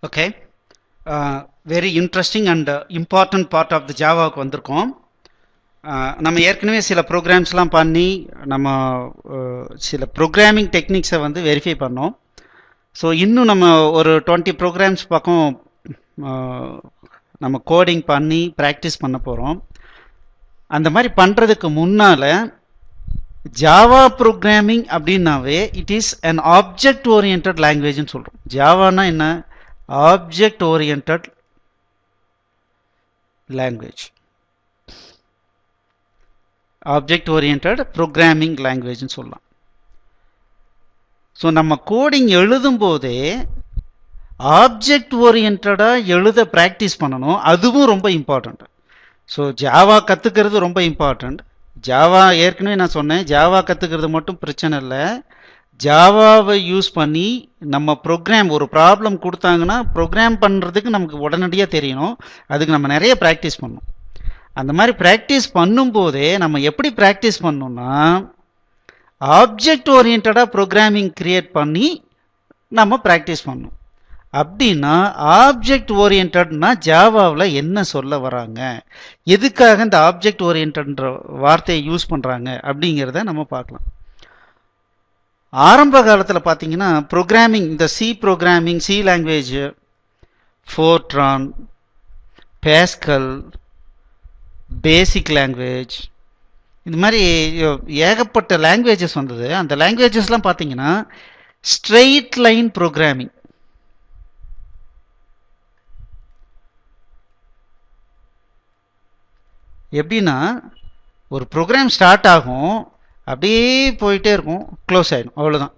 Okay. Very interesting and important part of the ஜாவாவுக்கு வந்திருக்கோம். நம்ம ஏற்கனவே சில ப்ரோக்ராம்ஸ்லாம் பண்ணி நம்ம சில ப்ரோக்ராமிங் டெக்னிக்ஸை வந்து வெரிஃபை பண்ணோம். ஸோ இன்னும் நம்ம ஒரு 20 ப்ரோக்ராம்ஸ் பக்கம் நம்ம கோடிங் பண்ணி ப்ராக்டிஸ் பண்ண போகிறோம். அந்த மாதிரி பண்ணுறதுக்கு முன்னால் ஜாவா ப்ரோக்ராமிங் அப்படின்னாவே it is an object orient லாங்குவேஜ்னு சொல்கிறோம். ஜாவானா என்ன? Object orient language, object orient programming லாங்குவேஜ்னு சொல்லலாம். ஸோ நம்ம கோடிங் எழுதும் போதே ஆப்ஜெக்ட் ஓரியன்டாக எழுத ப்ராக்டிஸ் பண்ணணும். அதுவும் ரொம்ப இம்பார்ட்டண்ட். ஸோ ஜாவா கற்றுக்கிறது ரொம்ப இம்பார்ட்டண்ட். ஜாவா ஏற்கனவே நான் சொன்னேன், ஜாவா கற்றுக்கிறது மட்டும் பிரச்சனை இல்லை. ஜாவாவை யூஸ் பண்ணி நம்ம ப்ரோக்ராம் ஒரு ப்ராப்ளம் கொடுத்தாங்கன்னா ப்ரோக்ராம் பண்ணுறதுக்கு நமக்கு உடனடியாக தெரியணும். அதுக்கு நம்ம நிறைய ப்ராக்டிஸ் பண்ணணும். அந்த மாதிரி ப்ராக்டிஸ் பண்ணும்போதே நம்ம எப்படி ப்ராக்டிஸ் பண்ணோம்னா ஆப்ஜெக்ட் ஓரியன்டாக ப்ரோக்ராமிங் கிரியேட் பண்ணி நம்ம ப்ராக்டிஸ் பண்ணணும். அப்படின்னா ஆப்ஜெக்ட் ஓரியன்ட்னா ஜாவாவில் என்ன சொல்ல வராங்க, எதுக்காக இந்த ஆப்ஜெக்ட் ஓரியன்ட்ன்ற வார்த்தையை யூஸ் பண்ணுறாங்க அப்படிங்கிறத நம்ம பார்க்கலாம். ஆரம்ப காலத்தில் பார்த்தீங்கன்னா ப்ரோக்ராமிங், இந்த C programming, C language, Fortran, Pascal, basic language, இந்த மாதிரி ஏகப்பட்ட லாங்குவேஜஸ் வந்தது. அந்த லாங்குவேஜஸ்லாம் பார்த்தீங்கன்னா ஸ்ட்ரெயிட் லைன் ப்ரோக்ராமிங். எப்படின்னா ஒரு ப்ரோக்ராம் ஸ்டார்ட் ஆகும், அப்படியே போயிட்டே இருக்கும், க்ளோஸ் ஆகிடும், அவ்வளோதான்.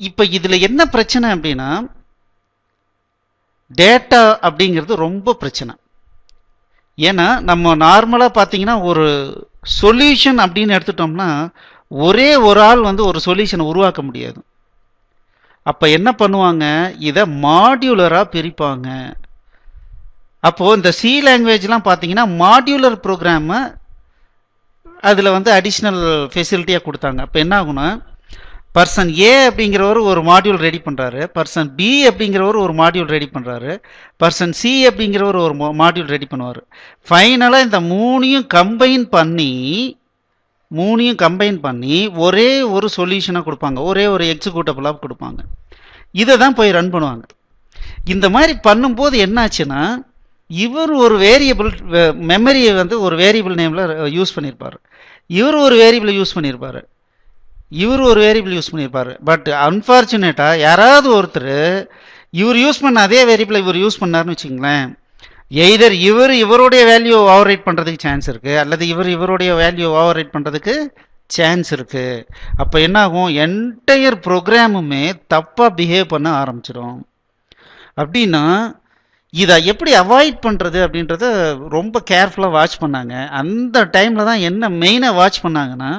இப்போ இதில் என்ன பிரச்சனை அப்படின்னா டேட்டா அப்படிங்கிறது ரொம்ப பிரச்சனை. ஏன்னா நம்ம நார்மலாக பார்த்தீங்கன்னா ஒரு சொல்யூஷன் அப்படின்னு எடுத்துட்டோம்னா ஒரே ஒரு ஆள் வந்து ஒரு சொல்யூஷனை உருவாக்க முடியாது. அப்போ என்ன பண்ணுவாங்க, இதை மாடியுலராக பிரிப்பாங்க. அப்போது இந்த சி லாங்குவேஜ்லாம் பார்த்தீங்கன்னா மாடியுலர் ப்ரோக்ராமை அதில் வந்து அடிஷ்னல் ஃபெசிலிட்டியாக கொடுத்தாங்க. அப்போ என்ன ஆகுனா பர்சன் ஏ அப்படிங்கிறவர் ஒரு மாடியூல் ரெடி பண்ணுறாரு, பர்சன் பி அப்படிங்கிறவர் ஒரு மாடியூல் ரெடி பண்ணுறாரு, பர்சன் சி அப்படிங்கிறவர் ஒரு மாடியூல் ரெடி பண்ணுவார். ஃபைனலாக இந்த மூணையும் கம்பைன் பண்ணி ஒரே ஒரு சொல்யூஷனாக கொடுப்பாங்க, ஒரே ஒரு எக்ஸிக்யூட்டபிளாக கொடுப்பாங்க. இதை தான் போய் ரன் பண்ணுவாங்க. இந்த மாதிரி பண்ணும்போது என்னாச்சுன்னா இவர் ஒரு வேரியபிள் மெமரியை வந்து ஒரு வேரியபிள் நேமில் யூஸ் பண்ணியிருப்பார், இவர் ஒரு வேரியபிள் யூஸ் பண்ணியிருப்பார், பட் அன்ஃபார்ச்சுனேட்டாக யாராவது ஒருத்தர் இவர் யூஸ் பண்ண அதே வேரியபிளை இவர் யூஸ் பண்ணார்னு வச்சுங்களேன், எய்தர் இவருடைய வேல்யூ ஓவர் ரைட் பண்ணுறதுக்கு சான்ஸ் இருக்குது, அல்லது இவருடைய வேல்யூ ஓவர் ரைட் பண்ணுறதுக்கு சான்ஸ் இருக்குது. அப்போ என்ன ஆகும், என்டையர் ப்ரோக்ராமுமே தப்பாக பிஹேவ் பண்ண ஆரம்பிச்சிடும். அப்படின்னா இதை எப்படி அவாய்ட் பண்ணுறது அப்படின்றத ரொம்ப கேர்ஃபுல்லாக வாட்ச் பண்ணாங்க. அந்த டைமில் தான் என்ன மெயினாக வாட்ச் பண்ணாங்கன்னா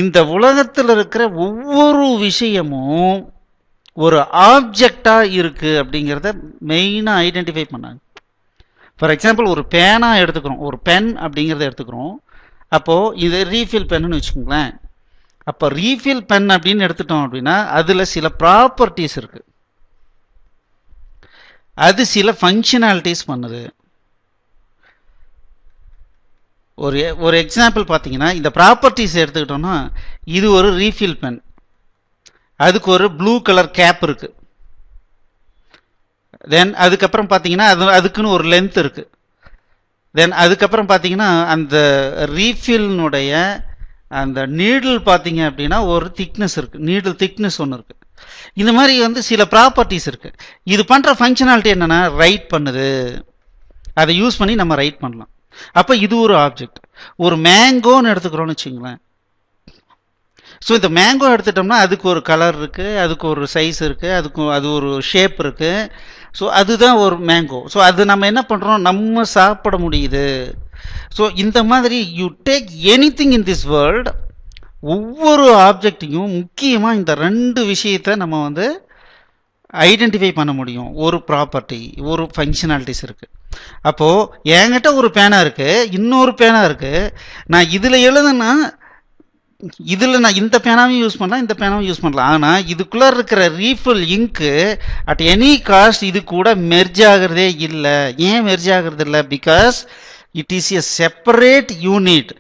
இந்த உலகத்தில் இருக்கிற ஒவ்வொரு விஷயமும் ஒரு ஆப்ஜெக்டாக இருக்குது அப்படிங்கிறத மெயினாக ஐடென்டிஃபை பண்ணாங்க. ஃபார் எக்ஸாம்பிள் ஒரு பேனா எடுத்துக்கிறோம், ஒரு பென் அப்படிங்கிறத எடுத்துக்கிறோம். அப்போது இது ரீஃபில் பென்னு வச்சுக்கோங்களேன். அப்போ ரீஃபில் பென் அப்படின்னு எடுத்துட்டோம் அப்படின்னா அதில் சில ப்ராப்பர்ட்டிஸ் இருக்குது, அது சில ஃபங்க்ஷனாலிட்டிஸ் பண்ணுது. ஒரு எக்ஸாம்பிள் பார்த்தீங்கன்னா இந்த ப்ராப்பர்ட்டிஸ் எடுத்துக்கிட்டோம்னா இது ஒரு ரீஃபில் பென், அதுக்கு ஒரு ப்ளூ கலர் கேப் இருக்கு. தென் அதுக்கப்புறம் பார்த்தீங்கன்னா அதுக்குன்னு ஒரு லென்த் இருக்கு. தென் அதுக்கப்புறம் பார்த்தீங்கன்னா அந்த ரீஃபில்னுடைய அந்த நீடில் பார்த்தீங்க அப்படின்னா ஒரு திக்னஸ் இருக்கு, நீடில் திக்னஸ் ஒன்று இருக்கு. இந்த மாதிரி வந்து சில ப்ராப்பர்ட்டிஸ் இருக்கு. இது பண்ற ஃபங்க்ஷனாலிட்டி என்னன்னா ரைட் பண்ணுது, அதை யூஸ் பண்ணி நம்ம ரைட் பண்ணலாம். அப்போ இது ஒரு ஆப்ஜெக்ட். ஒரு மேங்கோன்னு எடுத்துக்கிறோன்னு வச்சுங்களேன். ஸோ இந்த மேங்கோ எடுத்துட்டோம்னா அதுக்கு ஒரு கலர் இருக்கு, அதுக்கு ஒரு சைஸ் இருக்கு, அது ஒரு ஷேப் இருக்கு. ஸோ அதுதான் ஒரு மேங்கோ. ஸோ அது நம்ம என்ன பண்றோம், நம்ம சாப்பிட முடியுது. ஸோ இந்த மாதிரி you take anything in this world, ஒவ்வொரு ஆப்ஜெக்டையும் முக்கியமாக இந்த ரெண்டு விஷயத்தை நம்ம வந்து ஐடென்டிஃபை பண்ண முடியும். ஒரு ப்ராப்பர்ட்டி, ஒரு ஃபங்க்ஷனாலிட்டிஸ் இருக்குது. அப்போது என்கிட்ட ஒரு பேனா இருக்குது, இன்னொரு பேனா இருக்குது. நான் இதில் எழுதுனா இதில் நான் இந்த பேனாவையும் யூஸ் பண்ணலாம், இந்த பேனாவும் யூஸ் பண்ணலாம். ஆனால் இதுக்குள்ளே இருக்கிற refill ink at any cost இது கூட மெர்ஜ் ஆகிறதே இல்லை. ஏன் மெர்ஜ் ஆகிறது இல்லை? Because it is a separate unit.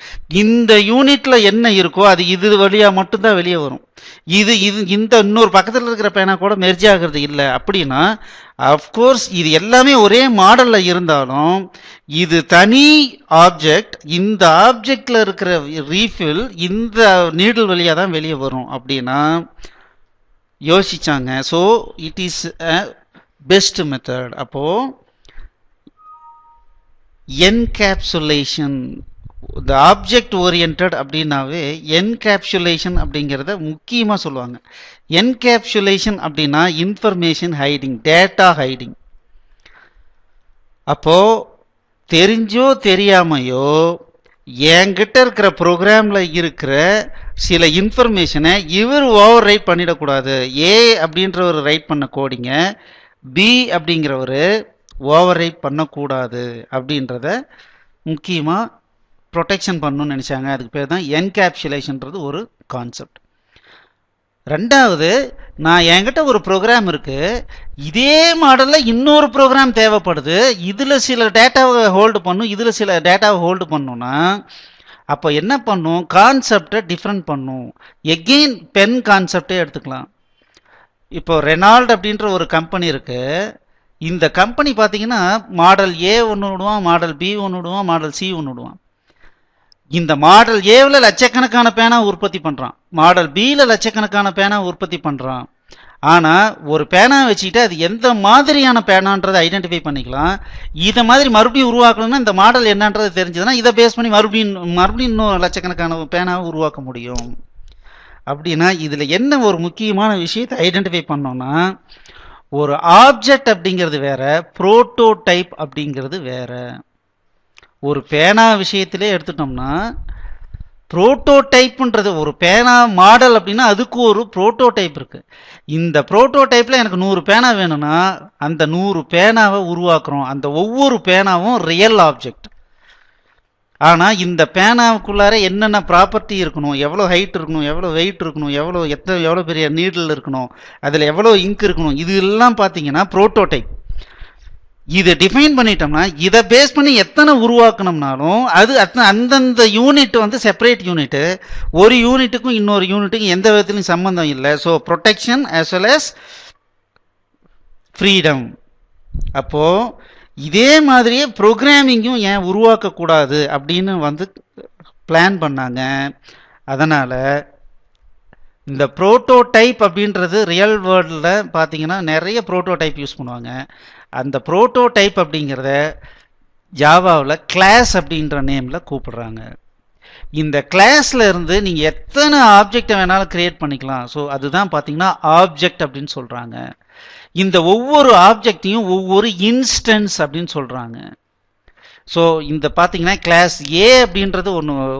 இந்த யூனிட்ல என்ன இருக்கோ அது இது வழியா மட்டும்தான் வெளியே வரும். இது இது இந்த இன்னொரு பக்கத்தில் இருக்கிற பேனா கூட மெர்ஜ் ஆகிறது இல்லை. அப்படின்னா அஃப்கோர்ஸ் இது எல்லாமே ஒரே மாடல்ல இருந்தாலும் இது தனி ஆப்ஜெக்ட். இந்த ஆப்ஜெக்ட்ல இருக்கிற ரீஃபில் இந்த நீடில் வழியா தான் வெளியே வரும் அப்படின்னா யோசிச்சாங்க. So it is a best method. அப்போ என்கேப்சுலேஷன், இந்த ஆப்ஜெக்ட் ஓரியன்டட் அப்படின்னாவே என்கேப்சுலேஷன் அப்படிங்கிறத முக்கியமாக சொல்லுவாங்க. என்கேப்சுலேஷன் அப்படின்னா இன்ஃபர்மேஷன் ஹைடிங், டேட்டா ஹைடிங். அப்போ தெரிஞ்சோ தெரியாமையோ என்கிட்ட இருக்கிற ப்ரோக்ராம்ல இருக்கிற சில இன்ஃபர்மேஷனை இவர் ஓவர் ரைட் பண்ணிடக்கூடாது. ஏ அப்படின்றவர் ரைட் பண்ண கோடிங்க பி அப்படிங்கிறவர் ஓவர் ரைட் பண்ணக்கூடாது அப்படின்றத முக்கியமாக ப்ரொடெக்ஷன் பண்ணணும்னு நினச்சாங்க. அதுக்கு பேர் தான் என்கேப்சுலேஷன்றது ஒரு கான்செப்ட். ரெண்டாவது, நான் என்கிட்ட ஒரு ப்ரோக்ராம் இருக்கு, இதே மாடலில் இன்னொரு ப்ரோக்ராம் தேவைப்படுது, இதில் சில டேட்டாவை ஹோல்டு பண்ணும், இதில் சில டேட்டாவை ஹோல்டு பண்ணணும்னா அப்போ என்ன பண்ணும்? கான்செப்டை டிஃப்ரெண்ட் பண்ணும். எகெயின் பென் கான்செப்டே எடுத்துக்கலாம். இப்போ ரெனால்ட் அப்படின்ற ஒரு கம்பெனி இருக்கு. இந்த கம்பெனி பார்த்தீங்கன்னா மாடல் ஏ ஒன்று விடுவான், மாடல் பி ஒன்று விடுவான், மாடல் சி ஒன்று விடுவான். இந்த மாடல் ஏவில் லட்சக்கணக்கான பேனா உற்பத்தி பண்ணுறான், மாடல் பியில் லட்சக்கணக்கான பேனா உற்பத்தி பண்ணுறான். ஆனால் ஒரு பேனா வச்சுக்கிட்டு அது எந்த மாதிரியான பேனான்றதை ஐடென்டிஃபை பண்ணிக்கலாம். இதை மாதிரி மறுபடியும் உருவாக்கணும்னா இந்த மாடல் என்னன்றது தெரிஞ்சதுன்னா இதை பேஸ் பண்ணி மறுபடியும் இன்னும் லட்சக்கணக்கான பேனாவை உருவாக்க முடியும். அப்படின்னா இதில் என்ன ஒரு முக்கியமான விஷயத்தை ஐடென்டிஃபை பண்ணோம்னா, ஒரு ஆப்ஜெக்ட் அப்படிங்கிறது வேற, புரோட்டோடைப் அப்படிங்கிறது வேற. ஒரு பேனா விஷயத்திலே எடுத்துட்டோம்னா புரோட்டோடைப்ன்றது ஒரு பேனா மாடல் அப்படின்னா அதுக்கு ஒரு புரோட்டோடைப் இருக்கு. இந்த புரோட்டோடைப்ல எனக்கு 100 பேனா வேணும்னா அந்த 100 பேனாவை உருவாக்குறோம். அந்த ஒவ்வொரு பேனாவும் ரியல் ஆப்ஜெக்ட். ஆனா இந்த பேனாவுக்குள்ளார என்னென்ன ப்ராப்பர்ட்டி இருக்கணும், எவ்வளோ ஹைட் இருக்கணும், எவ்வளோ வெயிட் இருக்கணும், எவ்வளோ பெரிய நீடில் இருக்கணும், அதில் எவ்வளோ இங்க் இருக்கணும், இது எல்லாம் பார்த்தீங்கன்னா புரோட்டோடைப். இதை டிஃபைன் பண்ணிட்டோம்னா இதை பேஸ் பண்ணி எத்தனை உருவாக்கணும்னாலும் அது அந்தந்த யூனிட் வந்து செப்பரேட் யூனிட்டு. ஒரு யூனிட்டுக்கும் இன்னொரு யூனிட்டுக்கும் எந்த விதத்துலையும் சம்பந்தம் இல்லை. So protection as well as freedom. அப்போ இதே மாதிரியே ப்ரோக்ராமிங்கும் ஏன் உருவாக்கக்கூடாது அப்படின்னு வந்து பிளான் பண்ணாங்க. அதனால இந்த புரோட்டோடைப் அப்படின்றது ரியல் வேர்ல்டில் பார்த்தீங்கன்னா நிறைய புரோட்டோடைப் யூஸ் பண்ணுவாங்க. அந்த புரோட்டோடைப் அப்படிங்கிறத ஜாவாவில் கிளாஸ் அப்படின்ற நேமில் கூப்பிடுறாங்க. இந்த கிளாஸில் இருந்து நீங்கள் எத்தனை ஆப்ஜெக்டை வேணாலும் கிரியேட் பண்ணிக்கலாம். ஸோ அதுதான் பார்த்தீங்கன்னா ஆப்ஜெக்ட் அப்படின்னு சொல்கிறாங்க. இந்த ஒவ்வொரு ஆப்ஜெக்டையும் ஒவ்வொரு இன்ஸ்டன்ஸ் அப்படின்னு சொல்கிறாங்க. ஸோ இந்த பார்த்தீங்கன்னா கிளாஸ் ஏ அப்படின்றது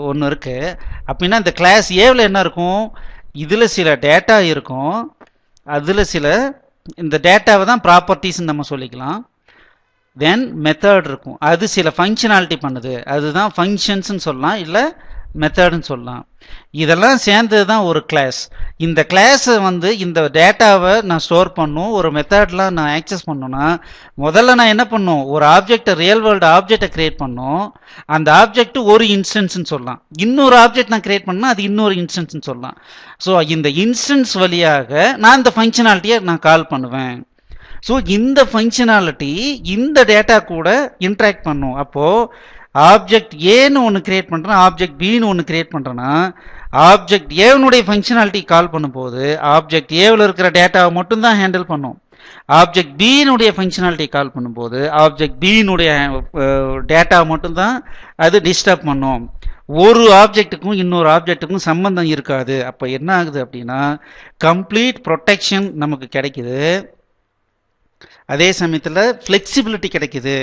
ஒன்று இருக்குது. அப்படின்னா இந்த கிளாஸ் ஏவில் என்ன இருக்கும்? இதில் சில டேட்டா இருக்கும், அதில் சில இந்த டேட்டாவை தான் ப்ராப்பர்ட்டிஸ்ன்னு நம்ம சொல்லிக்கலாம். தென் மெத்தட் இருக்கும், அது சில ஃபங்க்ஷனாலிட்டி பண்ணுது, அதுதான் ஃபங்க்ஷன்ஸ்ன்னு சொல்லலாம், இல்லை மெத்தடுன்னு சொல்லலாம். இதெல்லாம் சேர்ந்தது தான் ஒரு கிளாஸ். இந்த கிளாஸை வந்து இந்த டேட்டாவை நான் ஸ்டோர் பண்ணும், ஒரு மெத்தட்லாம் நான் ஆக்சஸ் பண்ணணும்னா முதல்ல நான் என்ன பண்ணும்? ஒரு ஆப்ஜெக்டை, ரியல் வேர்ல்டு ஆப்ஜெக்டை கிரியேட் பண்ணும். அந்த ஆப்ஜெக்ட் ஒரு இன்ஸ்டன்ஸ்ன்னு சொல்லலாம். இன்னொரு ஆப்ஜெக்ட் நான் கிரியேட் பண்ணால் அது இன்னொரு இன்ஸ்டன்ஸ்ன்னு சொல்லலாம். ஸோ இந்த இன்ஸ்டன்ஸ் வழியாக நான் இந்த ஃபங்க்ஷனாலிட்டியை நான் கால் பண்ணுவேன். ஸோ இந்த ஃபங்க்ஷனாலிட்டி இந்த டேட்டா கூட இன்ட்ராக்ட் பண்ணும். அப்போது ஆப்ஜெக்ட் ஏன்னு ஒன்று கிரியேட் பண்ணுறேன், ஆப்ஜெக்ட் பின்னு ஒன்று கிரியேட் பண்ணுறேன்னா ஆப்ஜெக்ட் ஏவனுடைய ஃபங்க்ஷனாலிட்டி கால் பண்ணும்போது ஆப்ஜெக்ட் ஏவில் இருக்கிற டேட்டாவை மட்டும்தான் ஹேண்டில் பண்ணும். ஆப்ஜெக்ட் பியினுடைய ஃபங்க்ஷனாலிட்டி கால் பண்ணும்போது ஆப்ஜெக்ட் பியினுடைய டேட்டா மட்டும்தான் அது டிஸ்டர்ப் பண்ணும். ஒரு ஆப்ஜெக்ட்டுக்கும் இன்னொரு ஆப்ஜெக்ட்டுக்கும் சம்பந்தம் இருக்காது. அப்போ என்ன ஆகுது அப்படின்னா கம்ப்ளீட் ப்ரொடெக்ஷன் நமக்கு கிடைக்குது. அதே சமயத்தில் ஃப்ளெக்சிபிலிட்டி கிடைக்குது.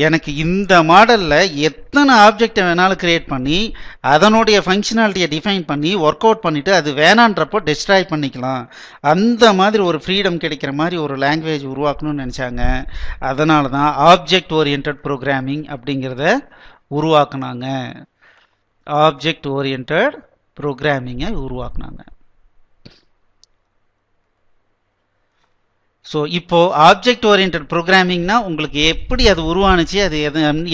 எனக்கு இந்த மாடலில் எத்தனை ஆப்ஜெக்டை வேணாலும் கிரியேட் பண்ணி அதனுடைய ஃபங்க்ஷனாலிட்டியை டிஃபைன் பண்ணி ஒர்க் அவுட் பண்ணிவிட்டு அது வேணான்றப்போ டிஸ்ட்ராய் பண்ணிக்கலாம். அந்த மாதிரி ஒரு ஃப்ரீடம் கிடைக்கிற மாதிரி ஒரு லாங்குவேஜ் உருவாக்கணும்னு நினச்சாங்க. அதனால தான் ஆப்ஜெக்ட் ஓரியன்ட் ப்ரோக்ராமிங் அப்படிங்கிறத உருவாக்குனாங்க. ஆப்ஜெக்ட் ஓரியன்ட் ப்ரோக்ராமிங்கை உருவாக்குனாங்க. ஸோ இப்போ ஆப்ஜெக்ட் ஓரியன்டட் ப்ரோக்ராமிங்னா உங்களுக்கு எப்படி அது உருவானுச்சு, அது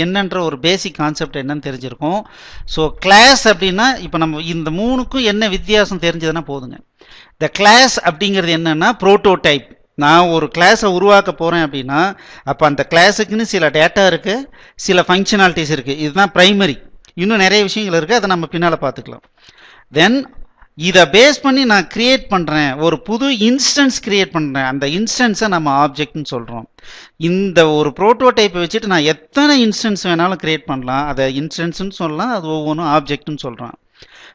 என்னன்ற ஒரு பேசிக் கான்செப்ட் என்னன்னு தெரிஞ்சிருக்கும். ஸோ கிளாஸ் அப்படின்னா இப்போ நம்ம இந்த மூணுக்கும் என்ன வித்தியாசம் தெரிஞ்சதுன்னா போதுங்க. இந்த கிளாஸ் அப்படிங்கிறது என்னன்னா புரோட்டோடைப். நான் ஒரு கிளாஸை உருவாக்க போகிறேன் அப்படின்னா அப்போ அந்த கிளாஸுக்குன்னு சில டேட்டா இருக்குது, சில ஃபங்க்ஷனாலிட்டிஸ் இருக்குது. இதுதான் ப்ரைமரி. இன்னும் நிறைய விஷயங்கள் இருக்குது, அதை நம்ம பின்னால் பார்த்துக்கலாம். தென் இதை பேஸ் பண்ணி நான் கிரியேட் பண்ணுறேன், ஒரு புது இன்ஸ்டன்ஸ் கிரியேட் பண்ணுறேன். அந்த இன்ஸ்டன்ஸை நம்ம ஆப்ஜெக்ட்னு சொல்கிறோம். இந்த ஒரு ப்ரோட்டோடைப்பை வச்சுட்டு நான் எத்தனை இன்ஸ்டன்ஸ் வேணாலும் கிரியேட் பண்ணலாம். அதை இன்ஸ்டன்ஸ்னு சொல்லலாம், அது ஒவ்வொன்றும் ஆப்ஜெக்ட்னு சொல்கிறான்.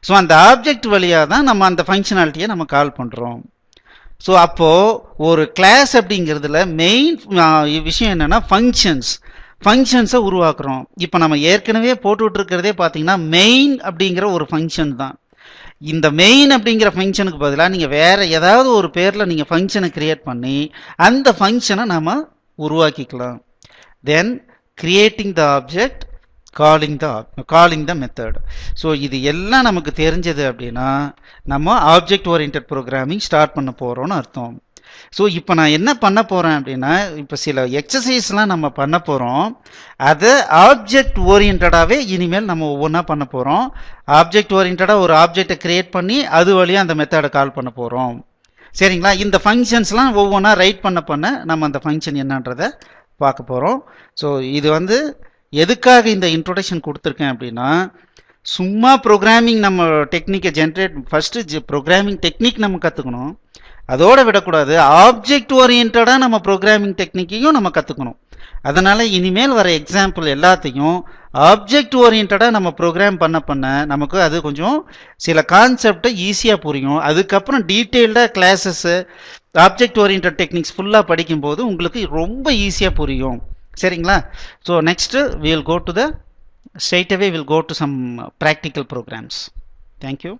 ஸோ அந்த ஆப்ஜெக்ட் வழியாக தான் நம்ம அந்த ஃபங்க்ஷனாலிட்டியை நம்ம கால் பண்ணுறோம். ஸோ அப்போது ஒரு கிளாஸ் அப்படிங்கிறதுல மெயின் விஷயம் என்னென்னா ஃபங்க்ஷன்ஸை உருவாக்குறோம். இப்போ நம்ம ஏற்கனவே போட்டுட்ருக்கிறதே பார்த்தீங்கன்னா மெயின் அப்படிங்கிற ஒரு ஃபங்க்ஷன் தான். இந்த மெயின் அப்படிங்கிற ஃபங்க்ஷனுக்கு பதிலாக நீங்கள் வேறு ஏதாவது ஒரு பேரில் நீங்கள் ஃபங்க்ஷனை கிரியேட் பண்ணி அந்த ஃபங்க்ஷனை நம்ம உருவாக்கிக்கலாம். Then creating the object, calling the method. So இது எல்லாம் நமக்கு தெரிஞ்சது அப்படின்னா நம்ம ஆப்ஜெக்ட் ஓரியன்டட் ப்ரோக்ராமிங் ஸ்டார்ட் பண்ண போகிறோம்னு அர்த்தம். ஸோ இப்போ நான் என்ன பண்ண போகிறேன் அப்படின்னா இப்போ சில எக்ஸசைஸ்லாம் நம்ம பண்ண போகிறோம். அதை ஆப்ஜெக்ட் ஓரியன்டாகவே இனிமேல் நம்ம ஒவ்வொன்றா பண்ண போகிறோம். ஆப்ஜெக்ட் ஓரியன்டாக ஒரு ஆப்ஜெக்டை கிரியேட் பண்ணி அது வழியாக அந்த மெத்தடை கால் பண்ண போகிறோம். சரிங்களா? இந்த ஃபங்க்ஷன்ஸ்லாம் ஒவ்வொன்றா ரைட் பண்ண நம்ம அந்த ஃபங்க்ஷன் என்னன்றதை பார்க்க போகிறோம். ஸோ இது எதுக்காக இந்த இன்ட்ரோடக்ஷன் கொடுத்துருக்கேன் அப்படின்னா சும்மா ப்ரோக்ராமிங் நம்ம டெக்னிக்கை ஃபஸ்ட்டு ப்ரோக்ராமிங் டெக்னிக் நம்ம கற்றுக்கணும், அதோட விடக்கூடாது. ஆப்ஜெக்ட் ஓரியன்டாக நம்ம ப்ரோக்ராமிங் டெக்னிக்கையும் நம்ம கற்றுக்கணும். அதனால் இனிமேல் வர எக்ஸாம்பிள் எல்லாத்தையும் ஆப்ஜெக்ட் ஓரியன்டாக நம்ம ப்ரோக்ராம் பண்ண நமக்கு அது கொஞ்சம் சில கான்செப்டை ஈஸியாக புரியும். அதுக்கப்புறம் டீட்டெயில்டாக கிளாஸஸ்ஸு ஆப்ஜெக்ட் ஓரியன்டட் டெக்னிக்ஸ் ஃபுல்லாக படிக்கும்போது உங்களுக்கு ரொம்ப ஈஸியாக புரியும். சரிங்களா? So next straight away we'll go to some practical programs. Thank you.